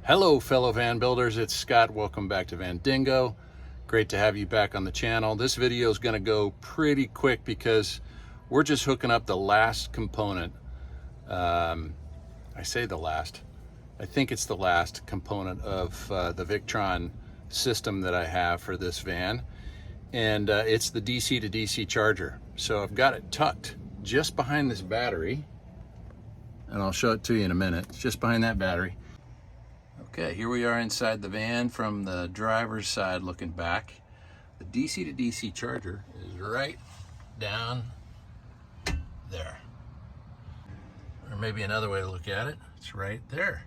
Hello fellow van builders, it's Scott. Welcome back to Vandingo. Great to have you back on the channel. This video is going to go pretty quick because we're just hooking up the last component. I say the last. I think it's the last component of the Victron system that I have for this van. And it's the DC to DC charger. So I've got it tucked just behind this battery. And I'll show it to you in a minute. It's just behind that battery. Okay, here we are inside the van from the driver's side looking back. The DC to DC charger is right down there. Or maybe another way to look at it, it's right there.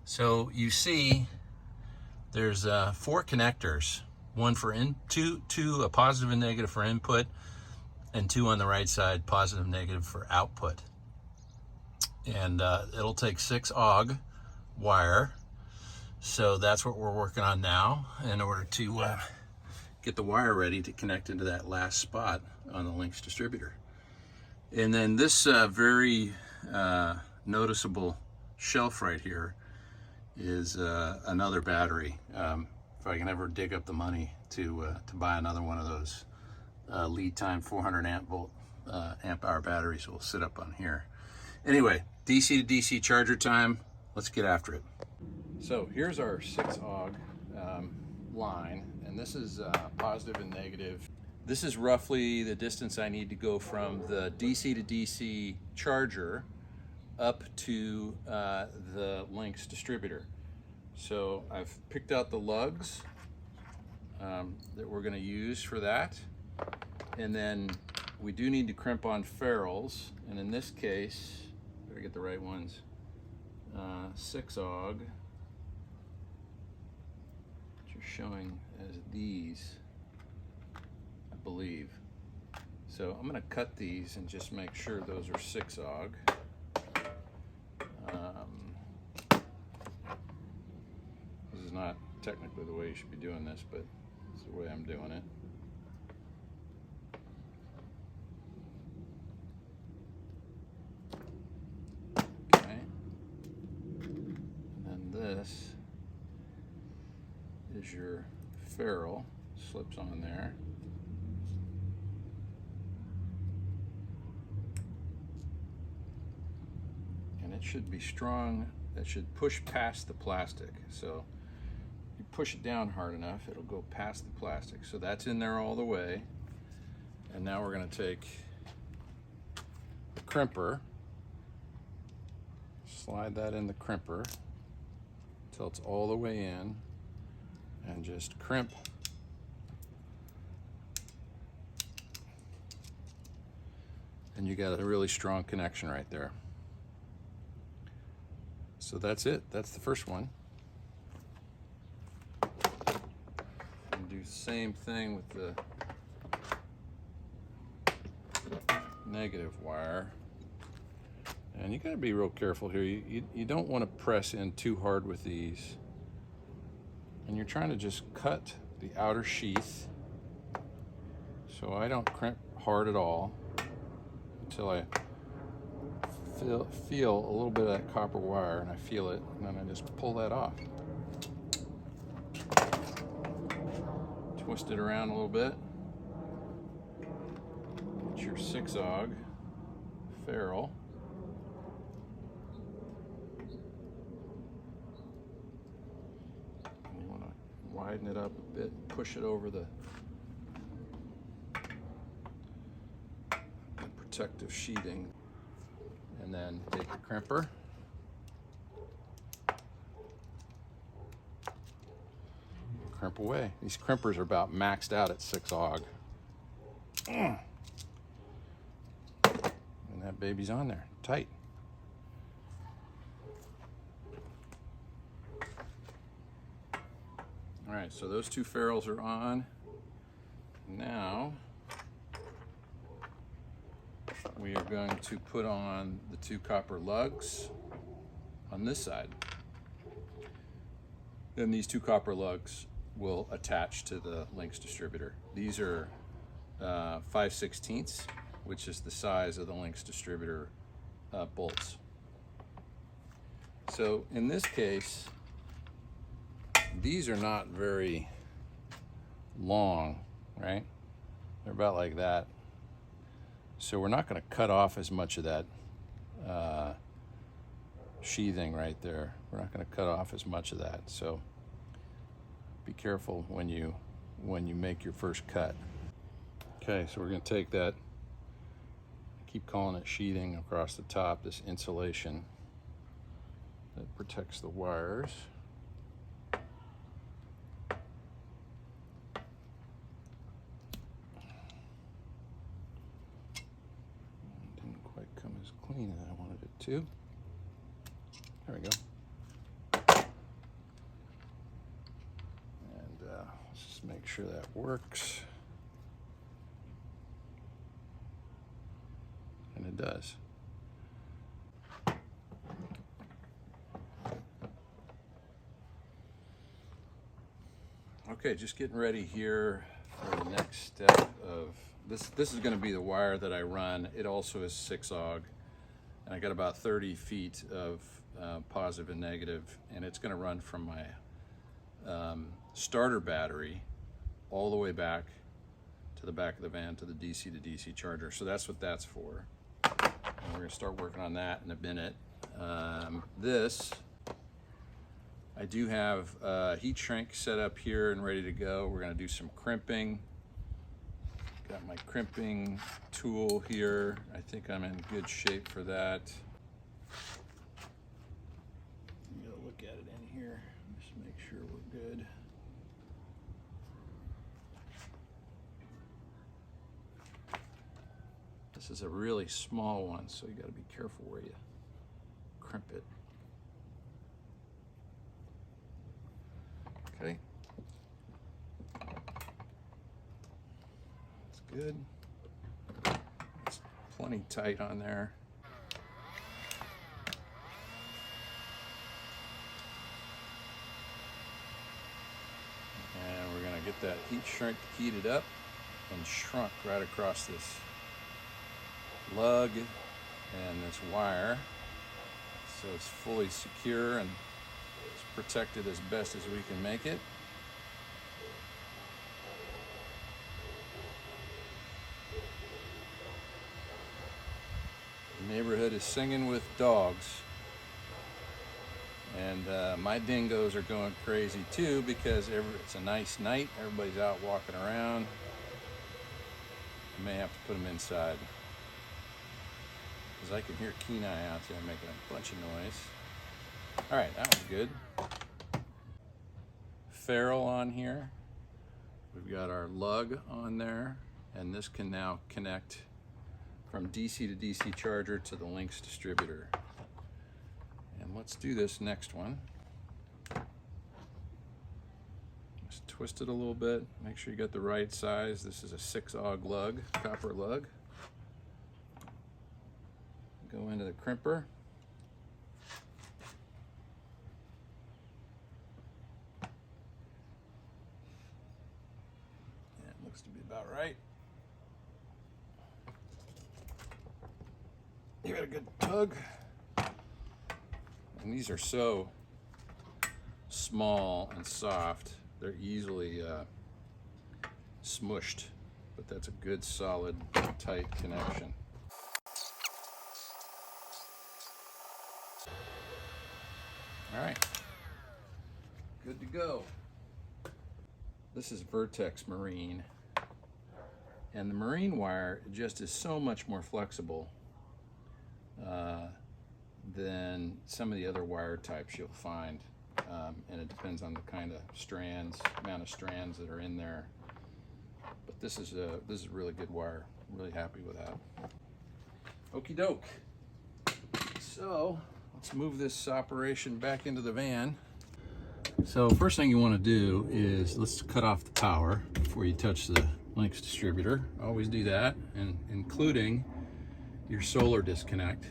So you see there's 4 connectors, one for two a positive and negative for input, and 2 on the right side, positive and negative for output. And it'll take 6 AUG wire, so that's what we're working on now in order to get the wire ready to connect into that last spot on the Lynx distributor. And then this very noticeable shelf right here is another battery. If I can ever dig up the money to buy another one of those lead time 400 amp hour batteries, will sit up on here. Anyway, DC to DC charger time. Let's get after it. So here's our 6 AUG line, and this is positive and negative. This is roughly the distance I need to go from the DC to DC charger up to the Lynx distributor. So I've picked out the lugs that we're going to use for that, and then we do need to crimp on ferrules, and in this case, better get the right ones. 6 AUG, which are showing as these, I believe. So I'm going to cut these and just make sure those are 6 AUG. This is not technically the way you should be doing this, but it's the way I'm doing it. This is your ferrule, slips on there. And it should be strong, it should push past the plastic. So you push it down hard enough, it'll go past the plastic. So that's in there all the way. And now we're going to take the crimper, slide that in the crimper till it's all the way in, and just crimp. And you got a really strong connection right there. So that's it. That's the first one. And do the same thing with the negative wire. And you got to be real careful here. You don't want to press in too hard with these. And you're trying to just cut the outer sheath. So I don't crimp hard at all until I feel a little bit of that copper wire, and I feel it, and then I just pull that off. Twist it around a little bit. Get your 6 AUG ferrule. Widen it up a bit, push it over the protective sheeting, and then take the crimper, crimp away. These crimpers are about maxed out at 6 AUG. And that baby's on there, tight. All right, so those 2 ferrules are on. Now we are going to put on the 2 copper lugs on this side. Then these 2 copper lugs will attach to the Lynx distributor. These are 5/16, which is the size of the Lynx distributor bolts. So in this case, these are not very long, right? They're about like that. So we're not going to cut off as much of that sheathing right there. We're not going to cut off as much of that. So be careful when you make your first cut. Okay, so we're going to take that, I keep calling it sheathing across the top, this insulation that protects the wires. Didn't quite come as clean as I wanted it to. There we go. And let's just make sure that works. And it does. Okay, just getting ready here for the next step of this. This is going to be the wire that I run. It also is 6-AUG, and I got about 30 feet of positive and negative, and it's going to run from my starter battery all the way back to the back of the van to the DC to DC charger. So that's what that's for. And we're going to start working on that in a minute. I do have heat shrink set up here and ready to go. We're going to do some crimping. Got my crimping tool here. I think I'm in good shape for that. I'm going to look at it in here, just make sure we're good. This is a really small one, so you got to be careful where you crimp it. Okay. That's good. It's plenty tight on there. And we're going to get that heat shrink heated up and shrunk right across this lug and this wire, so it's fully secure and it's protected as best as we can make it. The neighborhood is singing with dogs, and my dingoes are going crazy too because it's a nice night. Everybody's out walking around. I may have to put them inside, because I can hear Kenai out there making a bunch of noise. All right, that was good. Ferrule on here. We've got our lug on there, and this can now connect from DC to DC charger to the Lynx distributor. And let's do this next one. Just twist it a little bit, make sure you got the right size. This is a 6-AUG lug, copper lug. Go into the crimper. Yeah, it looks to be about right. Give it a good tug. And these are so small and soft, they're easily smushed, but that's a good, solid, tight connection. All right, good to go. This is Vertex Marine, and the marine wire just is so much more flexible than some of the other wire types you'll find, and it depends on the kind of strands, amount of strands that are in there. But this is really good wire. I'm really happy with that. Okie doke. So let's move this operation back into the van. So first thing you want to do is let's cut off the power before you touch the Lynx distributor. Always do that, and including your solar disconnect,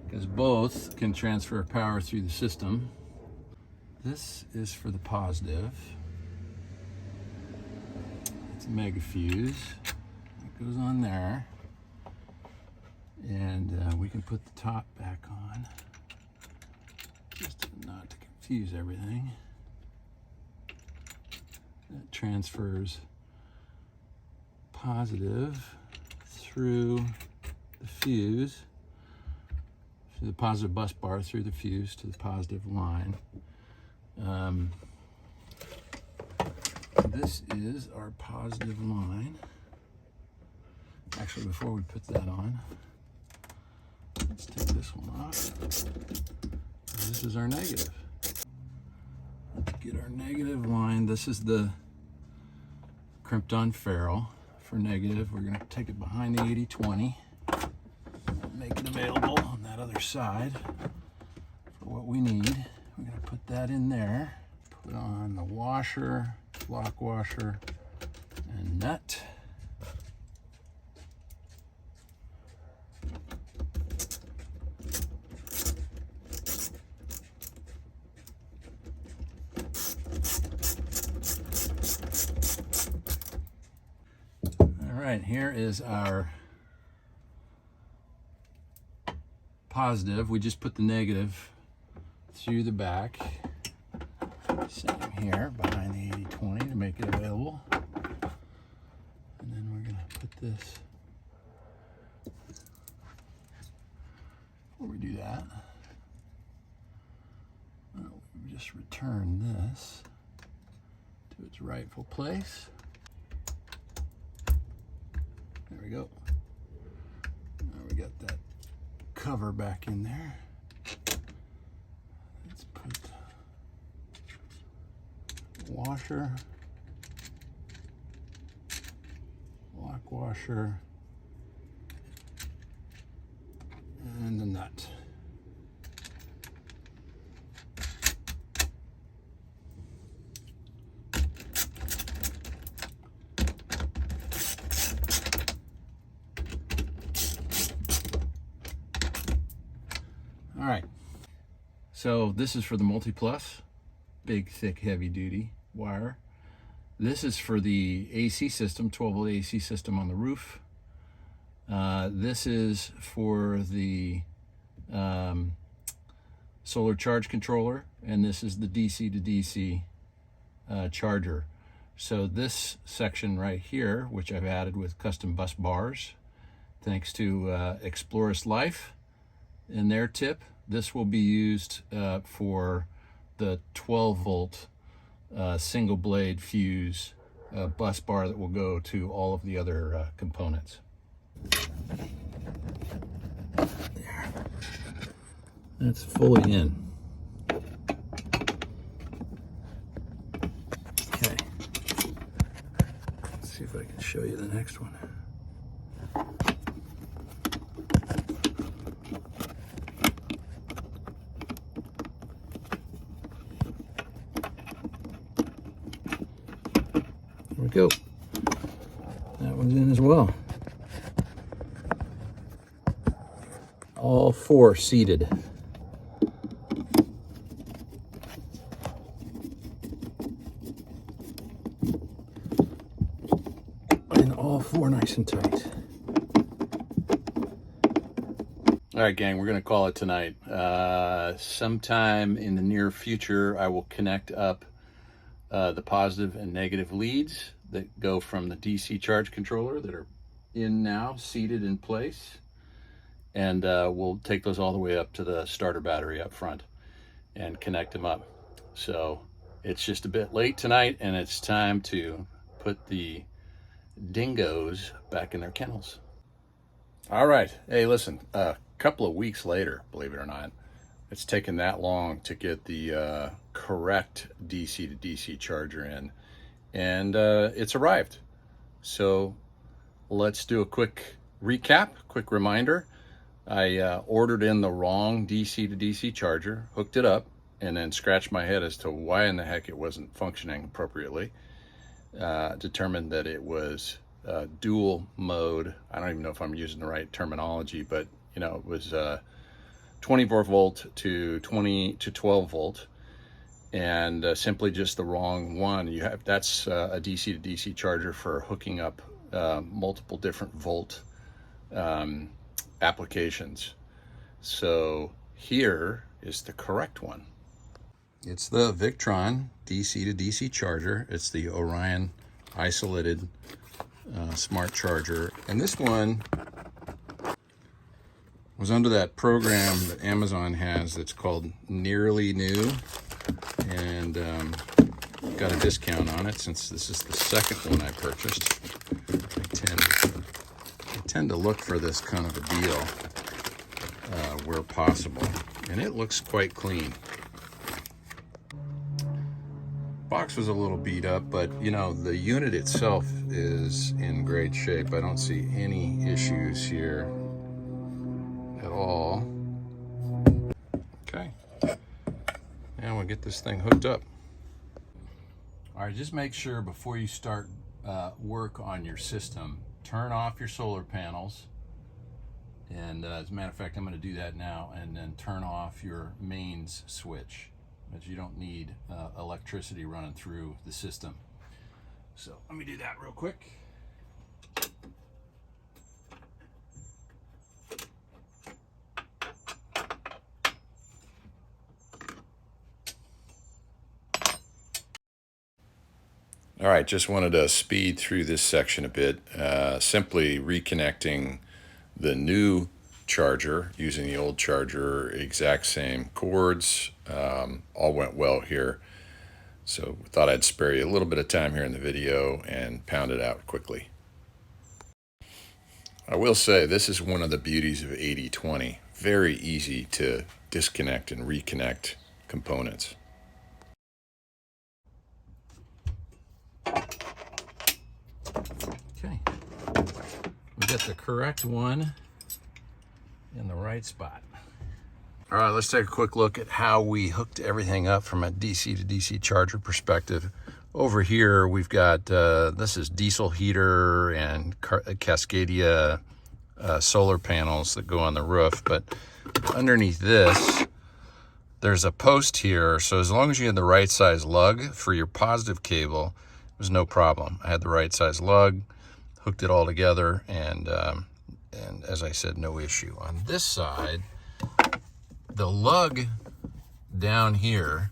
because both can transfer power through the system. This is for the positive. It's a mega fuse. It goes on there. And we can put the top back on. fuse everything. That transfers positive through the fuse, through the positive bus bar, through the fuse to the positive line. This is our positive line. Actually, before we put that on, let's take this one off. This is our negative. Let's get our negative line. This is the crimped on ferrule for negative. We're going to take it behind the 80-20, make it available on that other side for what we need. We're going to put that in there, put on the washer, lock washer, and nut. All right, here is our positive. We just put the negative through the back. Same here, behind the 80-20 to make it available. And then we're going to put this, before we do that, we just return this to its rightful place. There we go. Now we got that cover back in there. Let's put washer, lock washer, and the nut. All right, so this is for the multi-plus, big, thick, heavy-duty wire. This is for the AC system, 12-volt AC system on the roof. This is for the solar charge controller, and this is the DC to DC charger. So this section right here, which I've added with custom bus bars, thanks to Explorus Life in their tip, this will be used for the 12-volt single blade fuse bus bar that will go to all of the other components. There. That's fully in. Okay. Let's see if I can show you the next one. There we go. That one's in as well. All four seated. And all four nice and tight. All right, gang, we're going to call it tonight. Sometime in the near future, I will connect up the positive and negative leads that go from the DC charge controller that are in now, seated in place. And we'll take those all the way up to the starter battery up front and connect them up. So it's just a bit late tonight, and it's time to put the dingoes back in their kennels. All right. Hey, listen, a couple of weeks later, believe it or not, it's taken that long to get the correct DC to DC charger in, and it's arrived. So let's do a quick recap, quick reminder. I ordered in the wrong DC to DC charger, hooked it up, and then scratched my head as to why in the heck it wasn't functioning appropriately. Determined that it was dual mode. I don't even know if I'm using the right terminology, but you know, it was 24 volt to 12 volt, and simply just the wrong one. You have that's a DC to DC charger for hooking up multiple different volt applications. So here is the correct one. It's the Victron DC to DC charger. It's the Orion isolated smart charger. And this one was under that program that Amazon has that's called Nearly New. And got a discount on it since this is the second one I purchased. I tend to look for this kind of a deal where possible. And it looks quite clean. Box was a little beat up, but you know, the unit itself is in great shape. I don't see any issues here at all. Okay, and we'll get this thing hooked up. All right, just make sure before you start work on your system, turn off your solar panels. And as a matter of fact, I'm going to do that now, and then turn off your mains switch, but you don't need electricity running through the system. So let me do that real quick. All right, just wanted to speed through this section a bit, simply reconnecting the new charger using the old charger, exact same cords, all went well here. So thought I'd spare you a little bit of time here in the video and pound it out quickly. I will say this is one of the beauties of 80/20. Very easy to disconnect and reconnect components. Okay, we got the correct one in the right spot. All right, let's take a quick look at how we hooked everything up from a DC to DC charger perspective. Over here, we've got, this is diesel heater and Cascadia solar panels that go on the roof. But underneath this, there's a post here. So as long as you had the right size lug for your positive cable, it was no problem. I had the right size lug, hooked it all together, and as I said, no issue. On this side, the lug down here,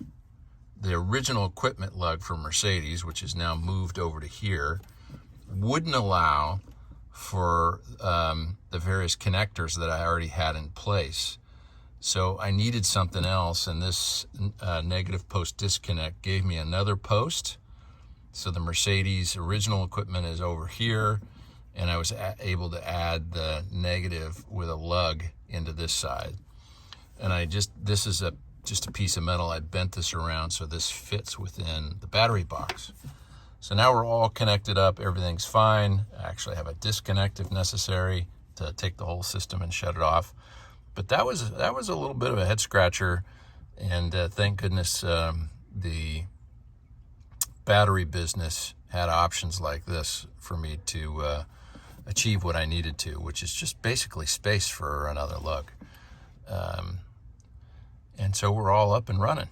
the original equipment lug for Mercedes, which is now moved over to here, wouldn't allow for the various connectors that I already had in place. So I needed something else, and this negative post disconnect gave me another post. So the Mercedes original equipment is over here, and I was able to add the negative with a lug into this side. And this is just a piece of metal. I bent this around so this fits within the battery box. So now we're all connected up, everything's fine. I actually have a disconnect if necessary to take the whole system and shut it off. But that was a little bit of a head scratcher, and thank goodness the battery business had options like this for me to achieve what I needed to, which is just basically space for another lug. And so we're all up and running.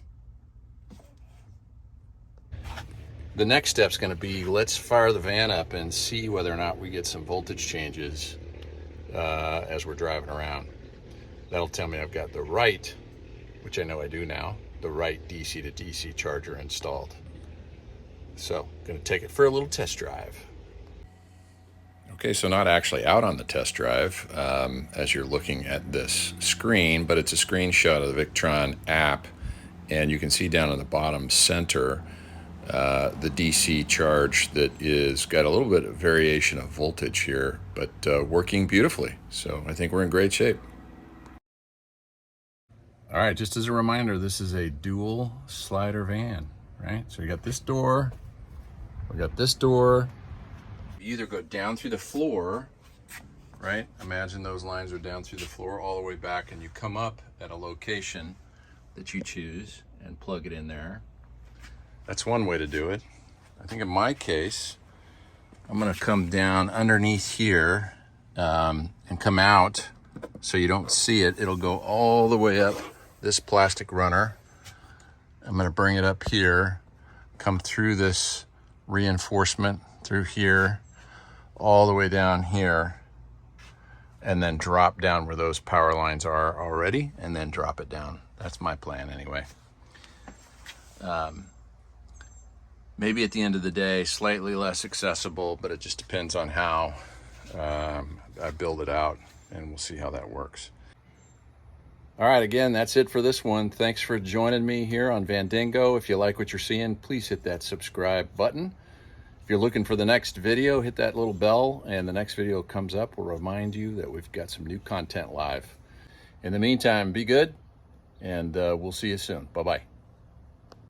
The next step's going to be, let's fire the van up and see whether or not we get some voltage changes as we're driving around. That'll tell me I've got the right, which I know I do now, the right DC to DC charger installed. So, going to take it for a little test drive. Okay, so not actually out on the test drive as you're looking at this screen, but it's a screenshot of the Victron app, and you can see down in the bottom center the DC charge that is got a little bit of variation of voltage here, but working beautifully. So I think we're in great shape. All right, just as a reminder, this is a dual slider van, right? So we got this door, we got this door. You either go down through the floor, right? Imagine those lines are down through the floor all the way back, and you come up at a location that you choose and plug it in there. That's one way to do it. I think in my case, I'm gonna come down underneath here and come out so you don't see it. It'll go all the way up this plastic runner. I'm gonna bring it up here, come through this reinforcement through here, all the way down here, and then drop down where those power lines are already, and then drop it down. That's my plan anyway. Maybe at the end of the day, slightly less accessible, but it just depends on how I build it out, and we'll see how that works. All right, again, that's it for this one. Thanks for joining me here on Vandingo. If you like what you're seeing, please hit that subscribe button. If you're looking for the next video, hit that little bell, and the next video comes up will remind you that we've got some new content live. In the meantime, be good, and we'll see you soon. Bye-bye.